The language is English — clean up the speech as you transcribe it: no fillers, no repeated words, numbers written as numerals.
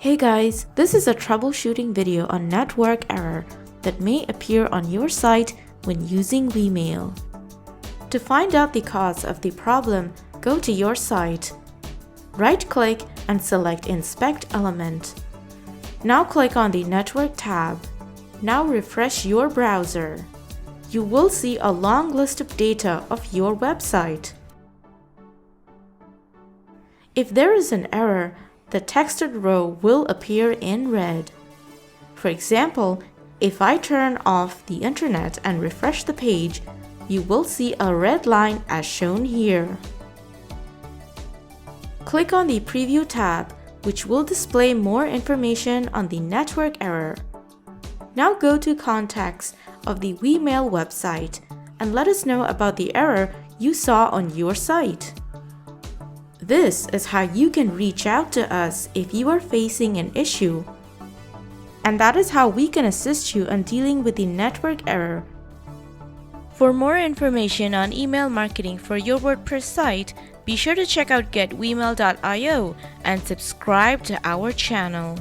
Hey guys, this is a troubleshooting video on network error that may appear on your site when using Vmail. To find out the cause of the problem, go to your site. Right-click and select Inspect Element. Now click on the Network tab. Now refresh your browser. You will see a long list of data of your website. If there is an error, the texted row will appear in red. For example, if I turn off the internet and refresh the page, you will see a red line as shown here. Click on the Preview tab, which will display more information on the network error. Now go to Contacts of the Vmail website and let us know about the error you saw on your site. This is how you can reach out to us if you are facing an issue. And that is how we can assist you on dealing with the network error. For more information on email marketing for your WordPress site, be sure to check out getvmail.io and subscribe to our channel.